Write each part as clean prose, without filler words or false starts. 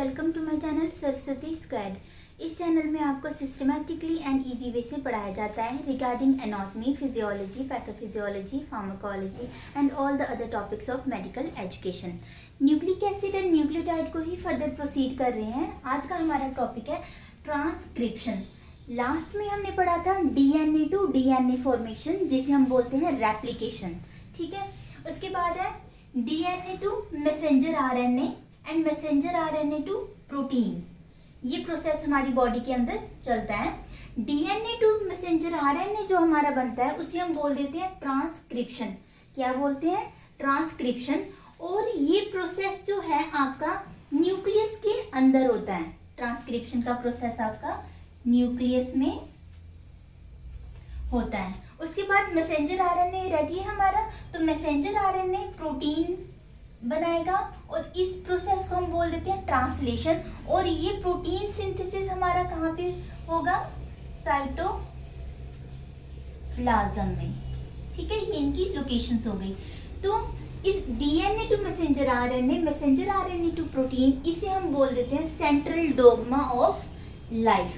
Welcome to my channel Saraswati squad. इस channel में आपको सिस्टमैटिकली एंड इजी वे से पढ़ाया जाता है regarding anatomy, physiology, pathophysiology, pharmacology and all the other topics of medical education. Nucleic acid and nucleotide को ही further proceed कर रहे हैं। आज का हमारा टॉपिक है ट्रांसक्रिप्शन। लास्ट में हमने पढ़ा था डीएनए टू डीएनए फॉर्मेशन, जिसे हम बोलते हैं रेप्लिकेशन। ठीक है, उसके बाद है DNA to messenger RNA and messenger RNA to protein. ये प्रोसेस हमारी बॉडी के अंदर चलता है। डीएनए टू मैसेंजर आरएनए जो हमारा बनता है उसे हम बोल देते हैं ट्रांसक्रिप्शन। क्या बोलते हैं? ट्रांसक्रिप्शन। और ये प्रोसेस जो है आपका न्यूक्लियस के अंदर होता है। ट्रांसक्रिप्शन का प्रोसेस आपका न्यूक्लियस में होता है। उसके बाद मैसेंजर आरएनए रहती है हमारा, तो मैसेंजर आरएनए प्रोटीन बनाएगा और इस प्रोसेस को हम बोल देते हैं ट्रांसलेशन। और ये प्रोटीन सिंथेसिस हमारा कहाँ पे होगा? साइटोप्लाज्म में। ठीक है, ये इनकी लोकेशंस हो गई। तो इस DNA to messenger RNA to protein, इसे हम बोल देते हैं सेंट्रल डोग्मा ऑफ लाइफ।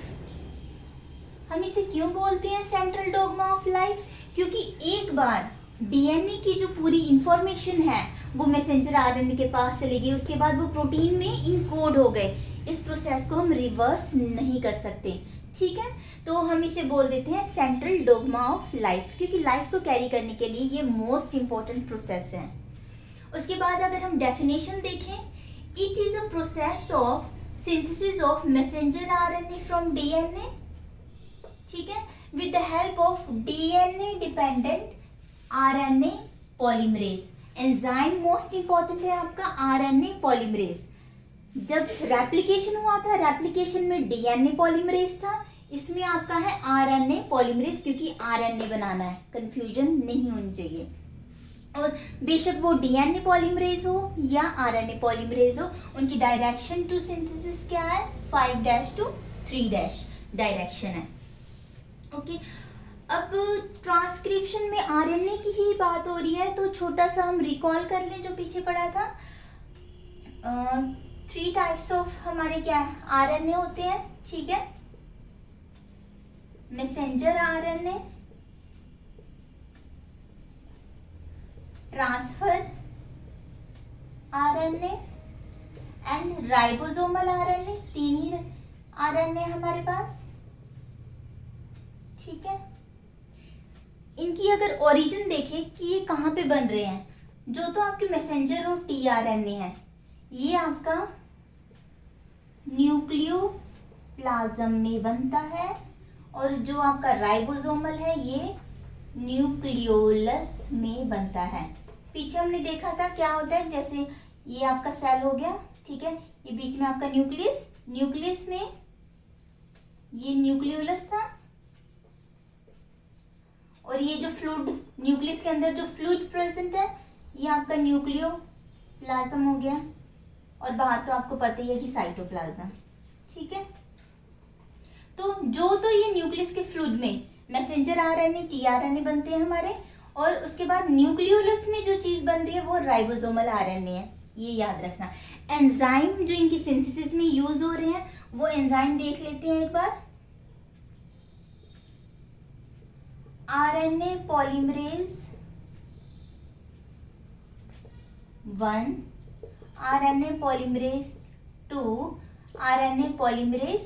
हम इसे क्यों बोलते हैं सेंट्रल डोग्मा ऑफ लाइफ? क्योंकि एक बार डीएनए की जो पूरी इंफॉर्मेशन है वो मैसेंजर आरएनए के पास चली गई, उसके बाद वो प्रोटीन में इनकोड हो गए। इस प्रोसेस को हम रिवर्स नहीं कर सकते। ठीक है, तो हम इसे बोल देते हैं सेंट्रल डोग्मा ऑफ लाइफ, क्योंकि लाइफ को कैरी करने के लिए ये मोस्ट इंपॉर्टेंट प्रोसेस है। उसके बाद अगर हम डेफिनेशन देखें, it is a process of synthesis of messenger RNA from DNA. ठीक है, with the help of DNA dependent RNA polymerase. Enzyme most important है आपका आरएनए पॉलीमरेज। जब रेप्लिकेशन हुआ था, रेप्लिकेशन में डीएनए पॉलीमरेज था, इसमें आपका है आरएनए पॉलीमरेज, क्योंकि आरएनए बनाना है, कंफ्यूजन नहीं होनी चाहिए। और बेशक वो डीएनए पॉलीमरेज हो या आरएनए पॉलीमरेज हो, उनकी डायरेक्शन टू सिंथेसिस क्या है? 5' to 3' डायरेक्शन है। ओके, अब ट्रांसक्रिप्शन में आरएनए की ही बात हो रही है, तो छोटा सा हम रिकॉल कर लें जो पीछे पढ़ा था। 3 टाइप्स ऑफ हमारे क्या है? आरएनए होते हैं। ठीक है, messenger RNA, transfer RNA and ribosomal RNA. 3 he RNA हमारे पास। ठीक है, इनकी अगर ओरिजिन देखें कि ये कहाँ पे बन रहे हैं, जो तो आपके मैसेंजर और टीआरएनए है, ये आपका न्यूक्लियोप्लाज्म में बनता है, और जो आपका राइबोसोमल है ये न्यूक्लियोलस में बनता है। पीछे हमने देखा था क्या होता है, जैसे ये आपका सेल हो गया। ठीक है, ये बीच में आपका न्यूक्लियस, न्यूक्लियस में ये न्यूक्लियोलस था, और ये जो फ्लूइड न्यूक्लियस के अंदर जो फ्लूइड प्रेजेंट है ये आपका न्यूक्लियोप्लाज्म हो गया, और बाहर तो आपको पता ही है कि साइटोप्लाज्म। ठीक है, तो जो तो ये न्यूक्लियस के फ्लूइड में मैसेंजर आरएनए, टीआरएनए बनते हैं हमारे, और उसके बाद न्यूक्लियोलस में जो चीज बन रही है वो राइबोसोमल आरएनए है, ये याद रखना। एंजाइम जो इनकी सिंथेसिस में यूज हो रहे हैं वो एंजाइम देख लेते हैं एक बार। RNA polymerase 1, RNA polymerase 2, RNA polymerase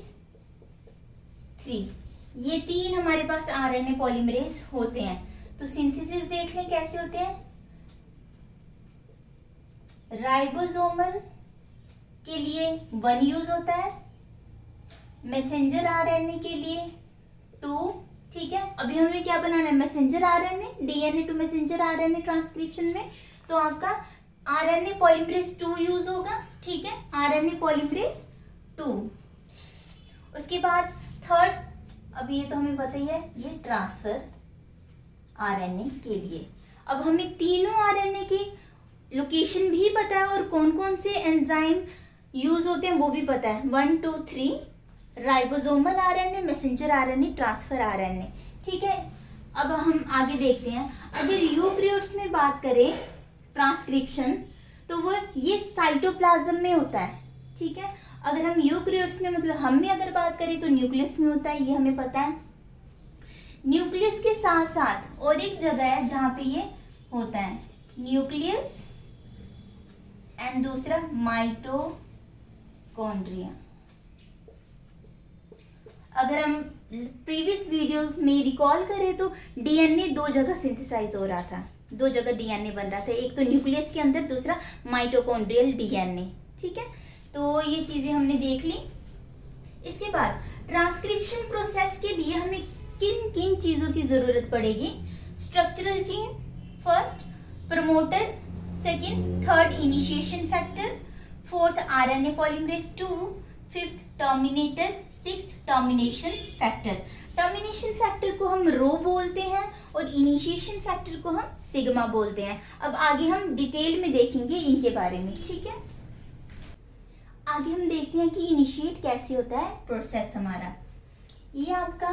3। ये 3 हमारे पास आरएनए पॉलीमरेज होते हैं। तो सिंथेसिस देख लें कैसे होते हैं। राइबोसोमल के लिए 1 यूज होता है, मैसेंजर आरएनए के लिए 2। ठीक है, अभी हमें क्या बनाना है? Messenger RNA, DNA to messenger RNA transcription में, तो आपका आरएनए पॉलीमरेज 2 यूज होगा। ठीक है, आरएनए पॉलीमरेज 2। उसके बाद थर्ड, अभी ये तो हमें पता ही है, ये ट्रांसफर आरएनए के लिए। अब हमें तीनों आरएनए की लोकेशन भी पता है और कौन कौन से एंजाइम यूज होते हैं वो भी पता है। 1, 2, 3 ribosomal RNA, messenger RNA, transfer RNA. ठीक है, अब हम आगे देखते हैं। अगर यूकैरियोट्स में बात करें ट्रांसक्रिप्शन, तो वो ये साइटोप्लाज्म में होता है। ठीक है, अगर हम यूकैरियोट्स में मतलब हम में अगर बात करें तो न्यूक्लियस में होता है, ये हमें पता है। न्यूक्लियस के साथ साथ और एक जगह है जहाँ पे ये होता है, न्यूक्लियस एंड दूसरा माइटोकॉन्ड्रिया। अगर हम प्रीवियस वीडियो में रिकॉल करें तो डीएनए दो जगह सिंथेसाइज हो रहा था, दो जगह डीएनए बन रहा था, एक तो न्यूक्लियस के अंदर, दूसरा माइटोकॉन्ड्रियल डीएनए। ठीक है, तो ये चीजें हमने देख ली। इसके बाद ट्रांसक्रिप्शन प्रोसेस के लिए हमें किन किन चीजों की जरूरत पड़ेगी? Structural gene first, promoter second, third initiation factor, fourth RNA polymerase 2, fifth terminator, sixth termination factor. Termination factor को हम रो बोलते हैं और इनिशिएशन फैक्टर को हम सिग्मा बोलते हैं। अब आगे हम डिटेल में देखेंगे इनके बारे में। ठीक है, आगे हम देखते हैं कि इनिशिएट कैसे होता है प्रोसेस हमारा। ये आपका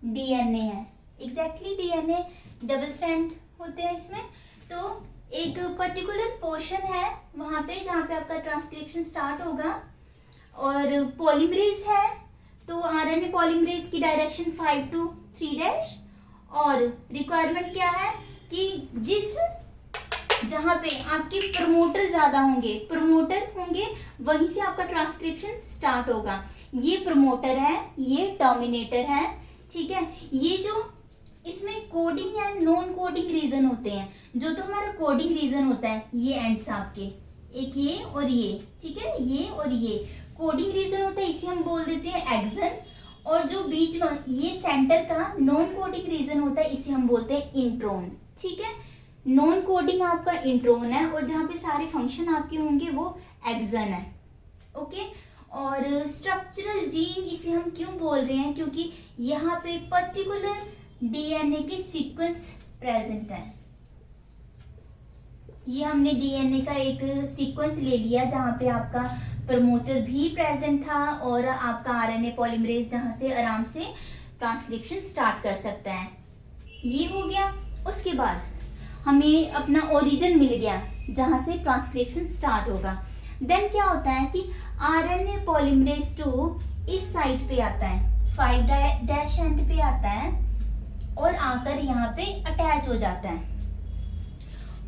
डीएनए है, एग्जैक्टली डीएनए डबल स्ट्रैंड होते हैं इसमें। तो एक पर्टिकुलर पोर्शन है वहां पे जहाँ पे आपका ट्रांसक्रिप्शन स्टार्ट होगा, और पॉलीमरेज है तो आरएनए पॉलीमरेज की डायरेक्शन 5 to 3', और रिक्वायरमेंट क्या है कि जिस जहाँ पे आपके प्रमोटर ज्यादा होंगे, प्रमोटर होंगे, वहीं से आपका ट्रांसक्रिप्शन स्टार्ट होगा। ये प्रमोटर है, ये टर्मिनेटर है। ठीक है, ये जो इसमें coding and non coding region होते हैं, जो तो हमारा कोडिंग रीजन होता है ये एंड्स आपके, एक ये और ये। ठीक है, ये और ये कोडिंग रीजन होता है, इसे हम बोल देते हैं एक्सन। और जो बीच में ये सेंटर का नॉन कोडिंग रीजन होता है, इसे हम बोलते हैं इंट्रोन। ठीक है, नॉन कोडिंग आपका इंट्रोन है, और जहाँ पे सारे फंक्शन आपके होंगे वो एक्सन है। ओके, और स्ट्रक्चरल जीन इसे हम क्यों बोल रहे हैं? क्योंकि यहाँ पे पर्टिकुलर डीएनए के सीक्वेंस प्रेजेंट है। ये हमने डीएनए का एक सीक्वेंस ले लिया जहाँ पे आपका प्रमोटर भी प्रेजेंट था और आपका आरएनए पॉलीमरेज जहाँ से आराम से ट्रांसक्रिप्शन स्टार्ट कर सकता है। ये हो गया। उसके बाद हमें अपना ओरिजिन मिल गया जहाँ से ट्रांसक्रिप्शन स्टार्ट होगा। देन क्या होता है कि आरएनए पॉलीमरेज 2 इस साइड पे आता है, 5' एंड पे आता है और आकर यहाँ पे अटैच हो जाता है।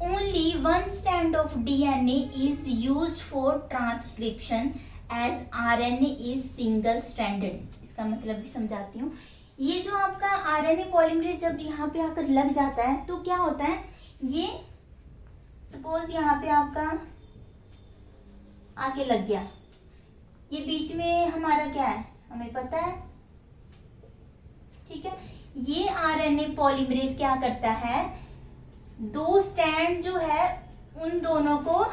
Only one strand of DNA is used for transcription as RNA is single stranded। इसका मतलब भी समझाती हूँ। ये जो आपका आरएनए पॉलीमरेज जब यहाँ पे आकर लग जाता है तो क्या होता है, ये सपोज यहाँ पे आपका आके लग गया, ये बीच में हमारा क्या है हमें पता है। ठीक है, ये आरएनए पॉलीमरेज क्या करता है, दो स्ट्रैंड जो है उन दोनों को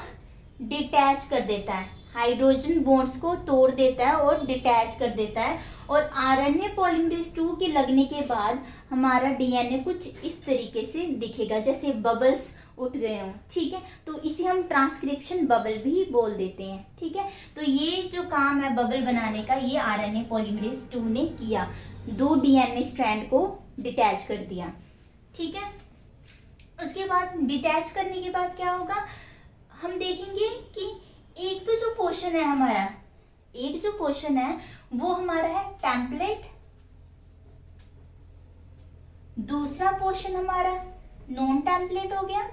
डिटैच कर देता है, हाइड्रोजन बॉन्ड्स को तोड़ देता है और डिटैच कर देता है। और आरएनए पॉलीमरेज 2 के लगने के बाद हमारा डीएनए कुछ इस तरीके से दिखेगा, जैसे बबल्स उठ गए हों। ठीक है, तो इसे हम ट्रांसक्रिप्शन बबल भी बोल देते हैं। ठीक है, तो ये जो काम है बबल बनाने का, ये आरएनए पॉलीमरेज 2 ने किया, दो डीएनए स्ट्रैंड को डिटैच कर दिया। ठीक है, उसके बाद डिटैच करने के बाद क्या होगा, हम देखेंगे कि एक तो जो पोर्शन है हमारा, एक जो पोर्शन है वो हमारा है टेम्पलेट, दूसरा पोर्शन हमारा नॉन टेम्पलेट हो गया।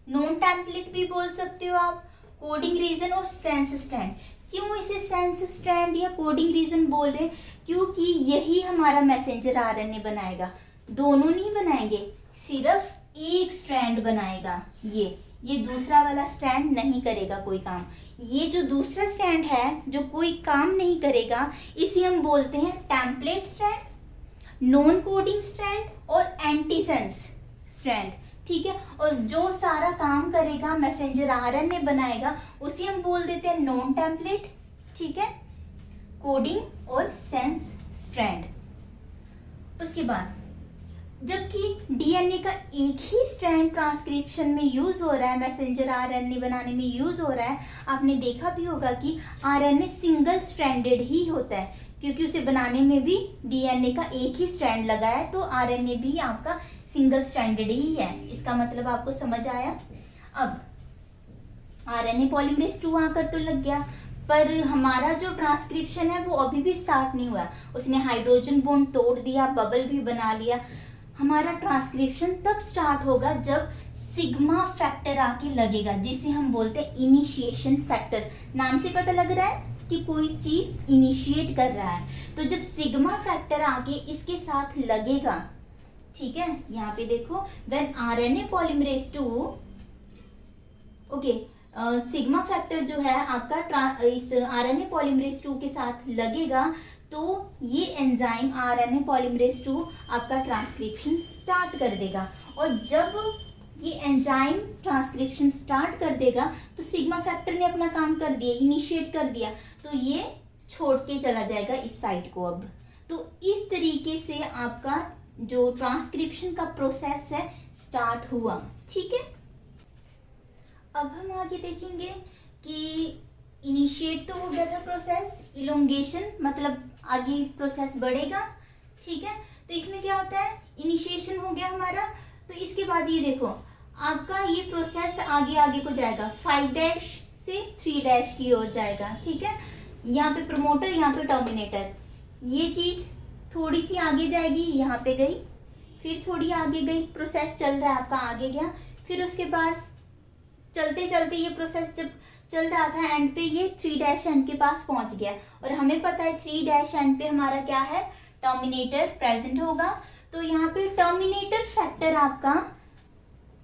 नॉन टेम्पलेट भी बोल सकते हो आप, कोडिंग रीजन और सेंस स्ट्रैंड। क्यों इसे सेंस स्ट्रैंड या कोडिंग रीजन बोल रहे हैं, क्योंकि यही हमारा मैसेंजर आरएनए बनाएगा। दोनों नहीं बनाएंगे, सिर्फ एक स्ट्रैंड बनाएगा। ये दूसरा वाला स्ट्रैंड नहीं करेगा कोई काम। ये जो दूसरा स्ट्रैंड है जो कोई काम नहीं करेगा, इसे हम बोलते हैं template strand, non coding strand और एंटीसेंस स्ट्रैंड। ठीक है, और जो सारा काम करेगा मैसेंजर आरएनए बनाएगा, उसे हम बोल देते हैं नॉन टेम्पलेट। ठीक है, कोडिंग और सेंस स्ट्रैंड। उसके बाद जबकि डीएनए का एक ही स्ट्रैंड ट्रांसक्रिप्शन में यूज हो रहा है, मैसेंजर आरएनए बनाने में यूज हो रहा है, आपने देखा भी होगा कि आरएनए सिंगल स्ट्रैंडेड ही होता है, क्योंकि उसे बनाने में भी डीएनए का एक ही स्ट्रैंड लगा है, तो आरएनए भी आपका सिंगल स्ट्रैंडेड ही है। इसका मतलब आपको समझ आया। अब आरएनए पॉलीमरेज 2 आकर तो लग गया, पर हमारा जो ट्रांसक्रिप्शन है वो अभी भी स्टार्ट नहीं हुआ। उसने हाइड्रोजन बॉन्ड तोड़ दिया, बबल भी बना लिया। हमारा ट्रांसक्रिप्शन तब स्टार्ट होगा जब सिग्मा फैक्टर आके लगेगा, जिसे हम बोलते हैं इनिशिएशन फैक्टर। नाम से पता लग रहा है कि कोई चीज इनिशिएट कर रहा है। तो जब सिग्मा फैक्टर आके इसके साथ लगेगा, ठीक है, यहाँ पे देखो, when RNA polymerase 2, okay, sigma factor जो है आपका इस आरएनए पॉलीमरेज 2 के साथ लगेगा, तो ये एंजाइम आरएनए पॉलीमरेज 2 आपका ट्रांसक्रिप्शन स्टार्ट कर देगा। और जब ये एंजाइम ट्रांसक्रिप्शन स्टार्ट कर देगा तो सिग्मा फैक्टर ने अपना काम कर दिया, इनिशिएट कर दिया, तो ये छोड़ के चला जाएगा इस साइट को। अब तो इस तरीके से आपका जो ट्रांसक्रिप्शन का प्रोसेस है स्टार्ट हुआ, ठीक है। अब हम आगे देखेंगे कि इनिशिएट तो हो गया था प्रोसेस, इलोंगेशन मतलब आगे प्रोसेस बढ़ेगा, ठीक है। तो इसमें क्या होता है, इनिशिएशन हो गया हमारा, तो इसके बाद ये देखो आपका ये प्रोसेस आगे आगे को जाएगा, 5' से 3' की ओर जाएगा, ठीक है। यहाँ पे प्रमोटर, यहाँ पे टर्मिनेटर, ये चीज थोड़ी सी आगे जाएगी, यहाँ पे गई, फिर थोड़ी आगे गई, प्रोसेस चल रहा है आपका, आगे गया, फिर उसके बाद चलते चलते ये प्रोसेस जब चल रहा था एंड पे ये 3' एंड के पास पहुंच गया। और हमें पता है 3' एंड पे हमारा क्या है, टर्मिनेटर प्रेजेंट होगा। तो यहाँ पे टर्मिनेटर फैक्टर आपका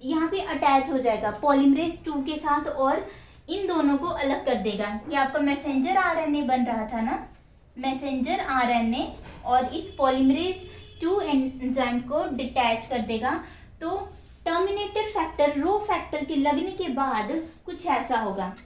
यहाँ पे अटैच हो जाएगा पॉलीमरेज 2 के साथ और इन दोनों को अलग कर देगा। ये आपका मैसेंजर आरएनए बन रहा था ना, मैसेंजर आरएनए, और इस पॉलीमरेज 2 एंजाइम को डिटैच कर देगा। तो टर्मिनेटर फैक्टर रो फैक्टर के लगने के बाद कुछ ऐसा होगा,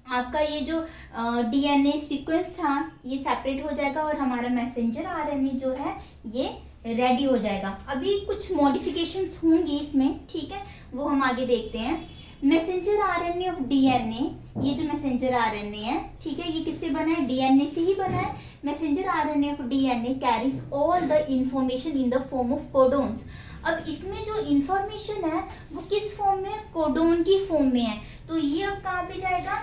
आपका ये जो डीएनए सीक्वेंस था ये सेपरेट हो जाएगा और हमारा मैसेंजर आरएनए जो है ये रेडी हो जाएगा। अभी कुछ मॉडिफिकेशंस होंगी इसमें, ठीक है, वो हम आगे देखते हैं। मैसेंजर आरएनए ऑफ डीएनए, ये जो मैसेंजर आरएनए है, ठीक है, ये किससे बना है, डीएनए से ही बना है। Messenger RNA of DNA carries all the information in the form of codons. अब इसमें जो इंफॉर्मेशन है वो किस फॉर्म में, कोडोन की फॉर्म में है। तो ये अब कहाँ पे जाएगा,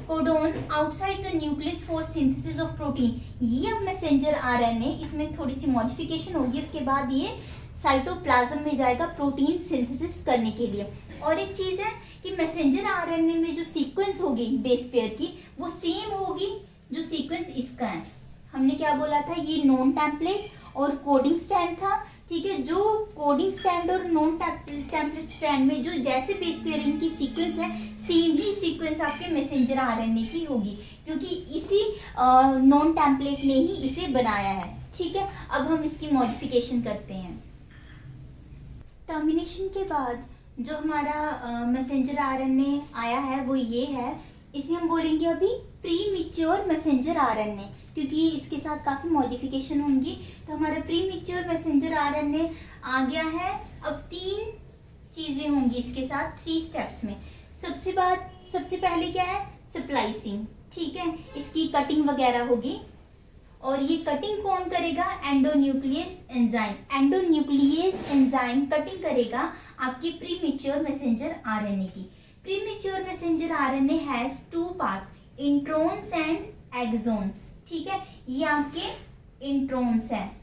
codon outside the nucleus for synthesis of protein. ये अब मैसेंजर आरएनए, इसमें थोड़ी सी मॉडिफिकेशन होगी, उसके बाद ये साइटोप्लाज्म में जाएगा प्रोटीन सिंथेसिस करने के लिए। और एक चीज है कि मैसेंजर आरएनए में जो सीक्वेंस होगी बेस पेयर की वो सेम होगी जो सीक्वेंस इसका है। हमने क्या बोला था, ये नॉन टेम्पलेट और कोडिंग स्टैंड था, ठीक है। जो कोडिंग स्टैंड और नॉन टेम्पलेट स्टैंड में जो जैसे बेस पेयरिंग की सीक्वेंस है, सेम ही सीक्वेंस आपके मैसेंजर आरएनए की होगी, क्योंकि इसी नॉन टेम्पलेट ने ही इसे बनाया है, ठीक है। अब हम इसकी मॉडिफिकेशन करते हैं। टर्मिनेशन के बाद जो हमारा मैसेंजर आरएनए आया है वो ये है, इसे हम बोलेंगे अभी प्रीमेच्योर मैसेंजर आरएनए, क्योंकि इसके साथ काफ़ी मॉडिफिकेशन होंगी। तो हमारा प्रीमेच्योर मैसेंजर आरएनए आ गया है। अब 3 चीज़ें होंगी इसके साथ 3 स्टेप्स में। सबसे पहले क्या है, स्प्लाइसिंग, ठीक है, इसकी कटिंग वगैरह होगी। और ये कटिंग कौन करेगा, endonuclease enzyme. Endonuclease enzyme cutting करेगा आपकी प्रीमेच्योर मैसेंजर आरएनए की। Premature messenger RNA has 2 part, introns and exons, ठीक है। ये आपके इंट्रोन्स हैं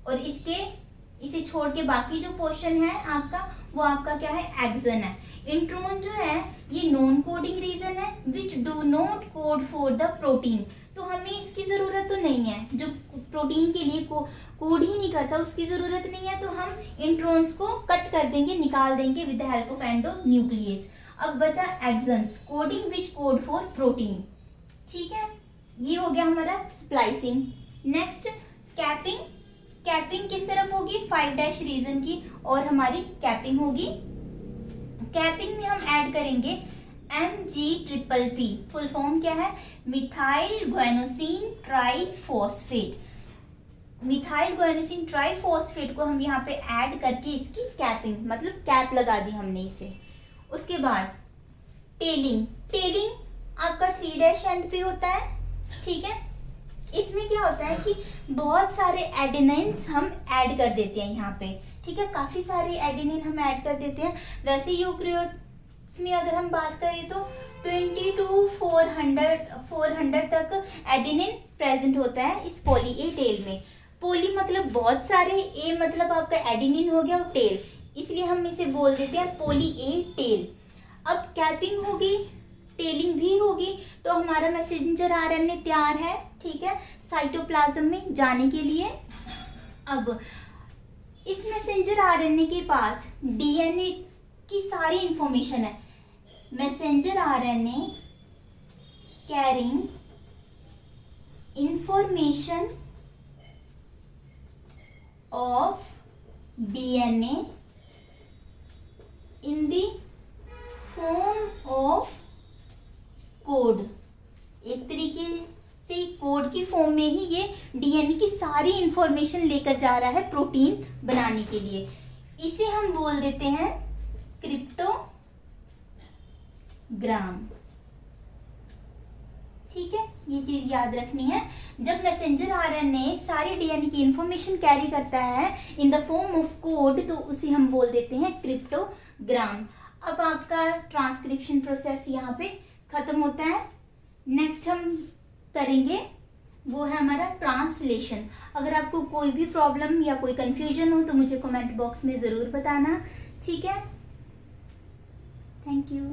और इसे छोड़ के बाकी जो पोर्शन है आपका वो आपका क्या है, एक्सन है। इंट्रोन जो है ये नॉन कोडिंग रीजन है which do not code for the protein. तो हमें इसकी ज़रूरत तो नहीं है, जो प्रोटीन के लिए कोड ही नहीं करता उसकी ज़रूरत नहीं है, तो हम इंट्रोन्स को कट कर देंगे, निकाल देंगे with the help of endonuclease. अब बचा actions, coding which code for protein, ठीक है। ये हो गया हमारा स्प्लाइसिंग। Next capping. कैपिंग किस तरफ होगी, 5' रीजन की, और हमारी कैपिंग होगी। कैपिंग में हम ऐड करेंगे MgPP, फुल फॉर्म क्या है, methyl guanosine triphosphate. Methyl guanosine triphosphate को हम यहाँ पे ऐड करके इसकी कैपिंग मतलब कैप लगा दी हमने इसे। उसके बाद टेलिंग। टेलिंग आपका 3' एंड पे होता है, ठीक है। इसमें क्या होता है कि बहुत सारे एडेनिन्स हम ऐड कर देते हैं यहाँ पे, ठीक है, काफ़ी सारे एडेनिन हम ऐड कर देते हैं। वैसे यूकेरियोट्स इसमें अगर हम बात करें तो 20 to 400 तक एडेनिन प्रेजेंट होता है इस पॉली ए टेल में। पॉली मतलब बहुत सारे, ए मतलब आपका एडेनिन हो गया और टेल, इसलिए हम इसे बोल देते हैं पॉली ए टेल। अब कैपिंग होगी, टेलिंग भी होगी, तो हमारा मैसेंजर आरएनए तैयार है, ठीक है, साइटोप्लाज्म में जाने के लिए। अब इस मैसेंजर आरएनए के पास डीएनए की सारी इंफॉर्मेशन है। Messenger RNA carrying information of DNA in the form of code. एक तरीके से कोड की फॉर्म में ही ये डीएनए की सारी इंफॉर्मेशन लेकर जा रहा है प्रोटीन बनाने के लिए। इसे हम बोल देते हैं क्रिप्टोग्राम, ठीक है, ये चीज याद रखनी है। जब मैसेंजर आरएनए सारी डीएनए की इंफॉर्मेशन कैरी करता है in the form of code, तो उसे हम बोल देते हैं क्रिप्टोग्राम। अब आपका ट्रांसक्रिप्शन प्रोसेस यहाँ पे खत्म होता है। नेक्स्ट हम करेंगे वो है हमारा ट्रांसलेशन। अगर आपको कोई भी प्रॉब्लम या कोई कंफ्यूजन हो तो मुझे कमेंट बॉक्स में ज़रूर बताना, ठीक है। Thank you.